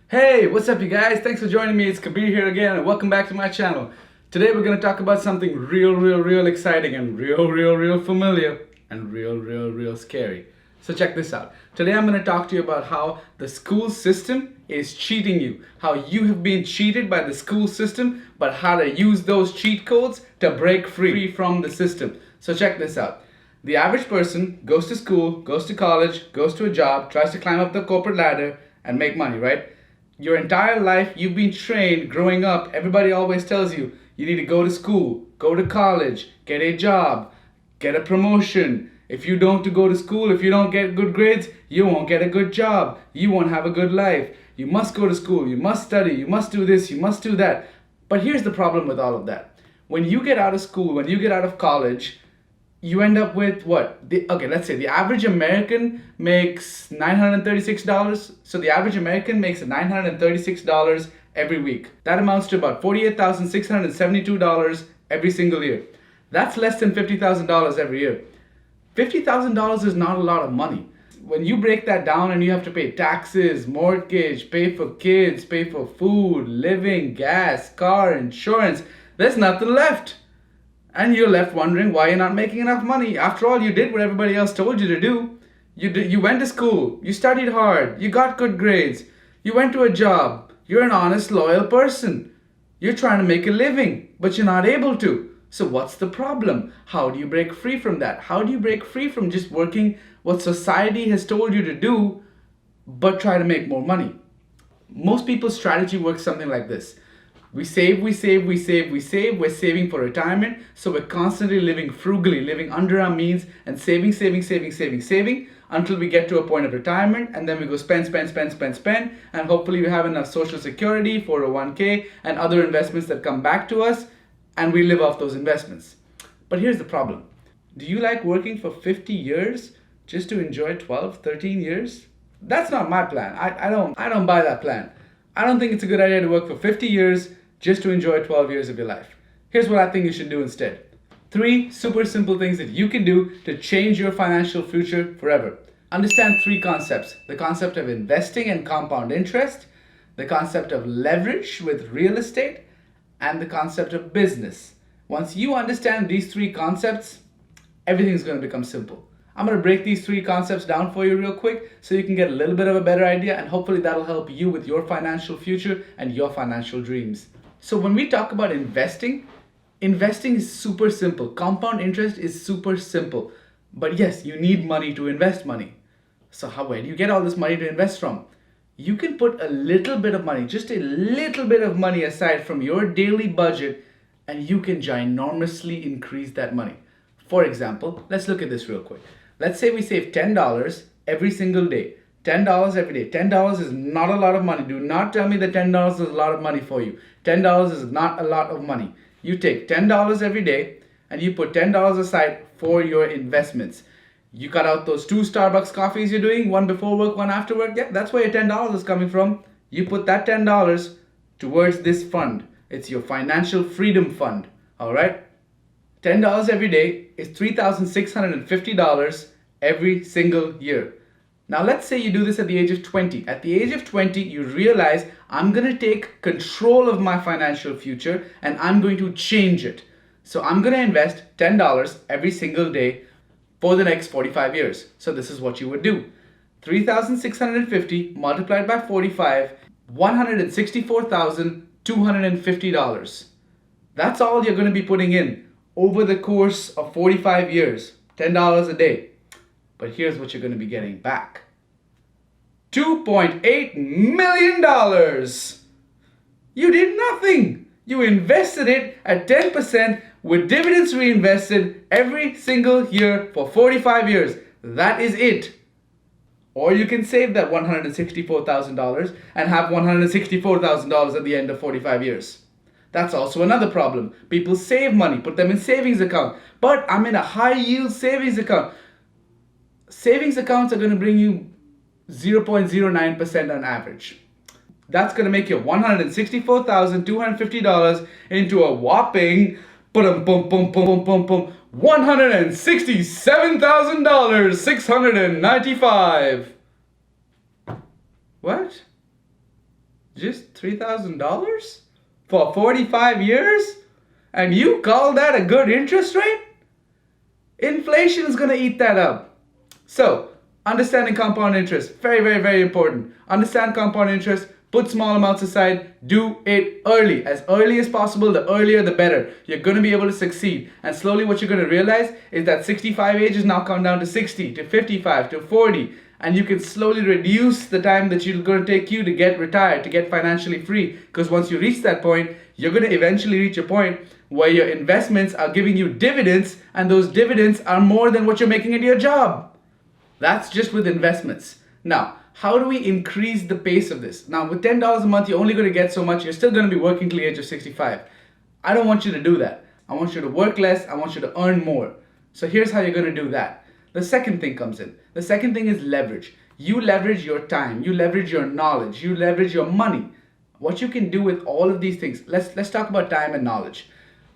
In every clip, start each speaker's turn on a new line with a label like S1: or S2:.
S1: Hey, what's up you guys? Thanks for joining me. It's Kabir here again and welcome back to my channel. Today we're going to talk about something real exciting and real familiar and real scary. So check this out. Today I'm going to talk to you about how the school system is cheating you. How you have been cheated by the school system, but how to use those cheat codes to break free from the system. So check this out. The average person goes to school, goes to college, goes to a job, tries to climb up the corporate ladder and make money, right? Your entire life, you've been trained growing up. Everybody always tells you, you need to go to school, go to college, get a job, get a promotion. If you don't go to school, if you don't get good grades, you won't get a good job. You won't have a good life. You must go to school, you must study, you must do this, you must do that. But here's the problem with all of that. When you get out of school, when you get out of college, you end up with what? Okay, let's say the average American makes $936. So the average American makes $936 every week. That amounts to about $48,672 every single year. That's less than $50,000 every year. $50,000 is not a lot of money. When you break that down and you have to pay taxes, mortgage, pay for kids, pay for food, living, gas, car, insurance, there's nothing left. And you're left wondering why you're not making enough money. After all, you did what everybody else told you to do. You went to school, you studied hard, you got good grades, you went to a job, you're an honest, loyal person. You're trying to make a living, but you're not able to. So what's the problem? How do you break free from that? How do you break free from just working what society has told you to do, but try to make more money? Most people's strategy works something like this. We save. We're saving for retirement. So we're constantly living frugally, living under our means and saving until we get to a point of retirement. And then we go spend. And hopefully we have enough social security, 401k, and other investments that come back to us. And we live off those investments. But here's the problem. Do you like working for 50 years just to enjoy 12, 13 years? That's not my plan. I don't buy that plan. I don't think it's a good idea to work for 50 years just to enjoy 12 years of your life. Here's what I think you should do instead. 3 super simple things that you can do to change your financial future forever. Understand 3 concepts. The concept of investing and compound interest, the concept of leverage with real estate, and the concept of business. Once you understand these 3 concepts, everything's going to become simple. I'm going to break these 3 concepts down for you real quick so you can get a little bit of a better idea, and hopefully that'll help you with your financial future and your financial dreams. So when we talk about investing is super simple. Compound interest is super simple. But yes, you need money to invest money. So where do you get all this money to invest from? You can put a little bit of money, just a little bit of money aside from your daily budget, and you can ginormously increase that money. For example, let's look at this real quick. Let's say we save $10 every single day. $10 every day. $10 is not a lot of money. Do not tell me that $10 is a lot of money for you. $10 is not a lot of money. You take $10 every day and you put $10 aside for your investments. You cut out those 2 Starbucks coffees you're doing, one before work, one after work. Yeah, that's where your $10 is coming from. You put that $10 towards this fund. It's your financial freedom fund. All right? $10 every day is $3,650 every single year. Now let's say you do this at the age of 20. At the age of 20, you realize I'm going to take control of my financial future and I'm going to change it. So I'm going to invest $10 every single day for the next 45 years. So this is what you would do. 3,650 multiplied by 45, $164,250. That's all you're going to be putting in over the course of 45 years. $10 a day. But here's what you're going to be getting back. $2.8 million. You did nothing. You invested it at 10% with dividends reinvested every single year for 45 years. That is it. Or you can save that $164,000 and have $164,000 at the end of 45 years. That's also another problem. People save money, put them in savings account. But I'm in a high yield savings account. Savings accounts are going to bring you 0.09% on average. That's going to make your $164,250 into a whopping $167,695. What? Just $3,000 for 45 years? And you call that a good interest rate? Inflation is going to eat that up. So, understanding compound interest, very, very, very important. Understand compound interest, put small amounts aside, do it early as possible. The earlier the better. You're going to be able to succeed. And slowly what you're going to realize is that 65 age is now come down to 60, to 55, to 40. And you can slowly reduce the time that it's going to take you to get retired, to get financially free. Because once you reach that point, you're going to eventually reach a point where your investments are giving you dividends, and those dividends are more than what you're making at your job. That's just with investments. Now, how do we increase the pace of this? Now, with $10 a month, you're only going to get so much. You're still going to be working till the age of 65. I don't want you to do that. I want you to work less. I want you to earn more. So here's how you're going to do that. The second thing comes in. The second thing is leverage. You leverage your time. You leverage your knowledge. You leverage your money. What you can do with all of these things. Let's talk about time and knowledge.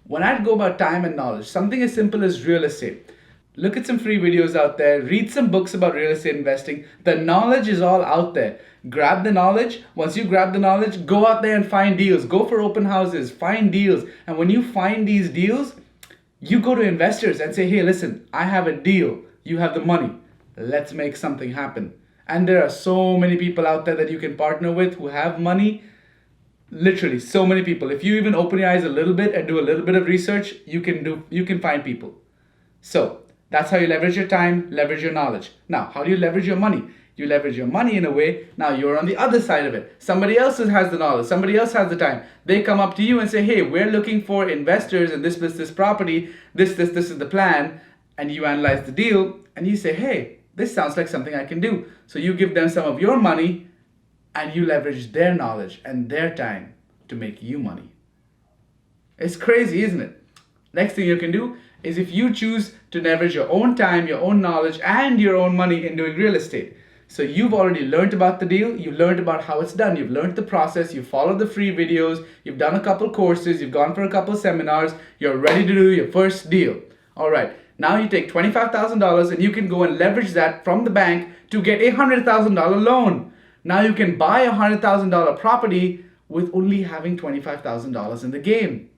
S1: When I go about time and knowledge, something as simple as real estate. Look at some free videos out there. Read some books about real estate investing. The knowledge is all out there. Grab the knowledge. Once you grab the knowledge, go out there and find deals. Go for open houses. Find deals. And when you find these deals, you go to investors and say, hey, listen, I have a deal. You have the money. Let's make something happen. And there are so many people out there that you can partner with who have money. Literally, so many people. If you even open your eyes a little bit and do a little bit of research, you can find people. So that's how you leverage your time, leverage your knowledge. Now, how do you leverage your money? You leverage your money in a way, now you're on the other side of it. Somebody else has the knowledge, somebody else has the time. They come up to you and say, hey, we're looking for investors in this property, this is the plan. And you analyze the deal and you say, hey, this sounds like something I can do. So you give them some of your money and you leverage their knowledge and their time to make you money. It's crazy, isn't it? Next thing you can do is if you choose to leverage your own time, your own knowledge, and your own money in doing real estate. So you've already learned about the deal, you've learned about how it's done, you've learned the process, you've followed the free videos, you've done a couple courses, you've gone for a couple seminars, you're ready to do your first deal. All right, now you take $25,000 and you can go and leverage that from the bank to get a $100,000 loan. Now you can buy a $100,000 property with only having $25,000 in the game.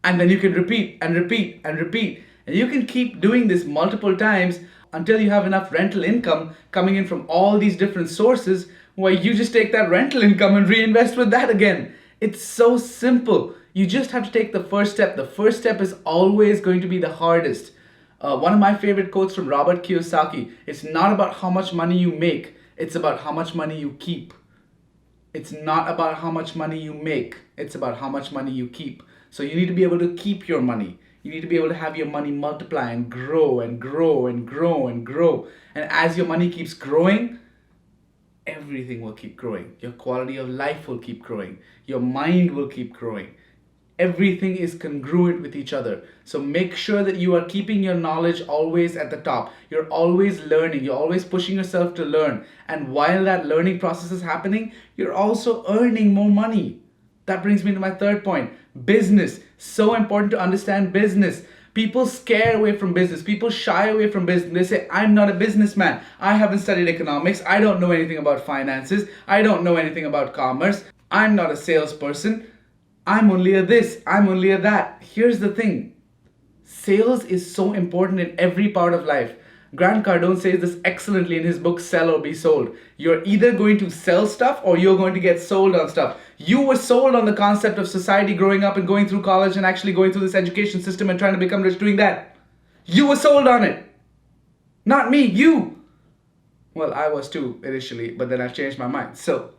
S1: And then you can repeat and repeat and repeat. And you can keep doing this multiple times until you have enough rental income coming in from all these different sources where you just take that rental income and reinvest with that again. It's so simple. You just have to take the first step. The first step is always going to be the hardest. One of my favorite quotes from Robert Kiyosaki, it's not about how much money you make, it's about how much money you keep. It's not about how much money you make, it's about how much money you keep. So you need to be able to keep your money. You need to be able to have your money multiply and grow and grow and grow and grow. And as your money keeps growing, everything will keep growing. Your quality of life will keep growing. Your mind will keep growing. Everything is congruent with each other. So make sure that you are keeping your knowledge always at the top. You're always learning. You're always pushing yourself to learn. And while that learning process is happening, you're also earning more money. That brings me to my third point. Business. So important to understand business. People scare away from business. People shy away from business. They say, I'm not a businessman. I haven't studied economics. I don't know anything about finances. I don't know anything about commerce. I'm not a salesperson. I'm only a this. I'm only a that. Here's the thing. Sales is so important in every part of life. Grant Cardone says this excellently in his book, Sell or Be Sold. You're either going to sell stuff or you're going to get sold on stuff. You were sold on the concept of society growing up and going through college and actually going through this education system and trying to become rich doing that. You were sold on it. Not me, you. Well, I was too initially, but then I've changed my mind. So,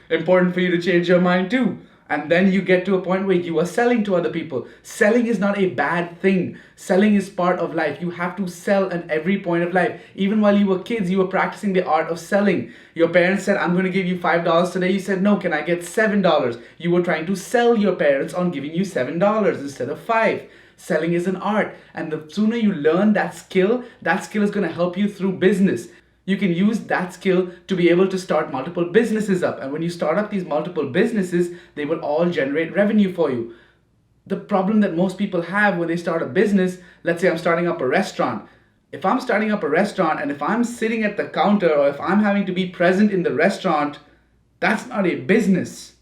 S1: important for you to change your mind too. And then you get to a point where you are selling to other people. Selling is not a bad thing. Selling is part of life. You have to sell at every point of life. Even while you were kids, you were practicing the art of selling. Your parents said, I'm going to give you $5 today. You said, no, can I get $7? You were trying to sell your parents on giving you $7 instead of $5. Selling is an art. And the sooner you learn that skill is going to help you through business. You can use that skill to be able to start multiple businesses up. And when you start up these multiple businesses, they will all generate revenue for you. The problem that most people have when they start a business, let's say I'm starting up a restaurant. If I'm starting up a restaurant and if I'm sitting at the counter or if I'm having to be present in the restaurant, that's not a business.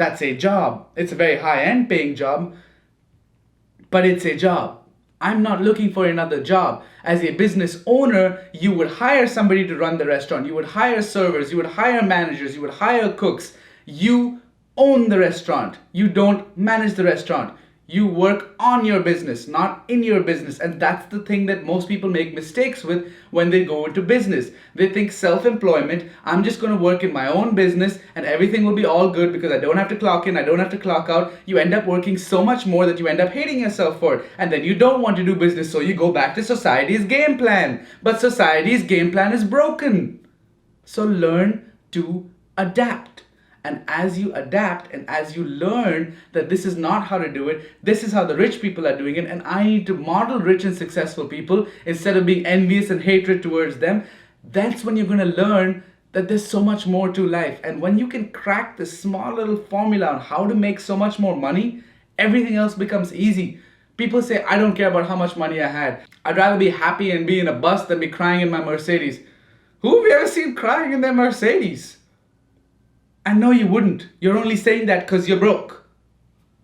S1: That's a job. It's a very high-end paying job, but it's a job. I'm not looking for another job. As a business owner, you would hire somebody to run the restaurant. You would hire servers, you would hire managers, you would hire cooks. You own the restaurant. You don't manage the restaurant. You work on your business, not in your business. And that's the thing that most people make mistakes with when they go into business. They think self-employment, I'm just going to work in my own business and everything will be all good because I don't have to clock in, I don't have to clock out. You end up working so much more that you end up hating yourself for it. And then you don't want to do business, so you go back to society's game plan. But society's game plan is broken. So learn to adapt. And as you adapt and as you learn that this is not how to do it, this is how the rich people are doing it, and I need to model rich and successful people instead of being envious and hatred towards them, that's when you're going to learn that there's so much more to life. And when you can crack this small little formula on how to make so much more money, everything else becomes easy. People say, I don't care about how much money I had. I'd rather be happy and be in a bus than be crying in my Mercedes. Who have you ever seen crying in their Mercedes? And no, you wouldn't. You're only saying that because you're broke.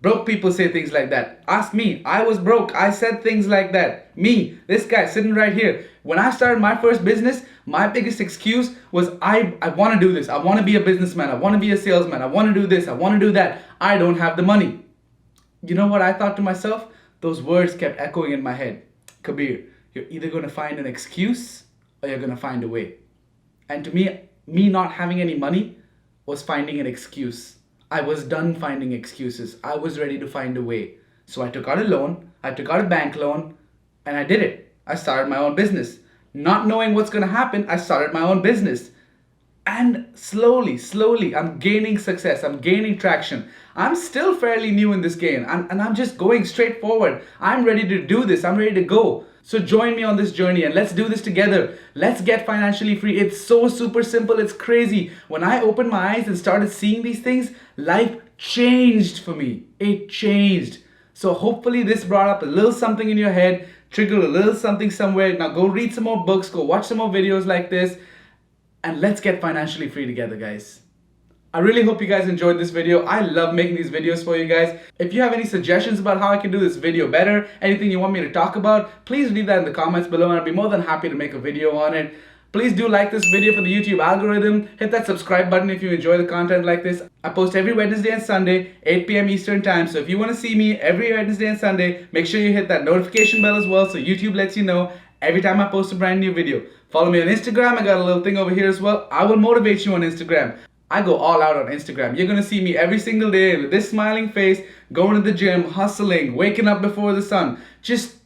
S1: Broke people say things like that. Ask me. I was broke. I said things like that. Me, this guy sitting right here. When I started my first business, my biggest excuse was I want to do this. I want to be a businessman. I want to be a salesman. I want to do this. I want to do that. I don't have the money. You know what I thought to myself? Those words kept echoing in my head. Kabir, you're either going to find an excuse or you're going to find a way. And to me not having any money was finding an excuse. I was done finding excuses. I was ready to find a way. So I took out a loan, I took out a bank loan, and I did it. I started my own business. Not knowing what's going to happen, I started my own business. And slowly, I'm gaining success. I'm gaining traction. I'm still fairly new in this game, and I'm just going straight forward. I'm ready to do this. I'm ready to go. So join me on this journey and let's do this together. Let's get financially free. It's so super simple. It's crazy. When I opened my eyes and started seeing these things, life changed for me. It changed. So hopefully this brought up a little something in your head, triggered a little something somewhere. Now go read some more books, go watch some more videos like this, and let's get financially free together, guys. I really hope you guys enjoyed this video. I love making these videos for you guys. If you have any suggestions about how I can do this video better, anything you want me to talk about, please leave that in the comments below and I'll be more than happy to make a video on it. Please do like this video for the YouTube algorithm. Hit that subscribe button if you enjoy the content like this. I post every Wednesday and Sunday, 8 p.m. Eastern time. So if you want to see me every Wednesday and Sunday, make sure you hit that notification bell as well so YouTube lets you know every time I post a brand new video. Follow me on Instagram. I got a little thing over here as well. I will motivate you on Instagram. I go all out on Instagram. You're going to see me every single day with this smiling face, going to the gym, hustling, waking up before the sun, just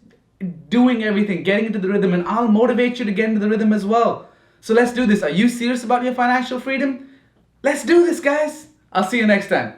S1: doing everything, getting into the rhythm, and I'll motivate you to get into the rhythm as well. So let's do this. Are you serious about your financial freedom? Let's do this, guys. I'll see you next time.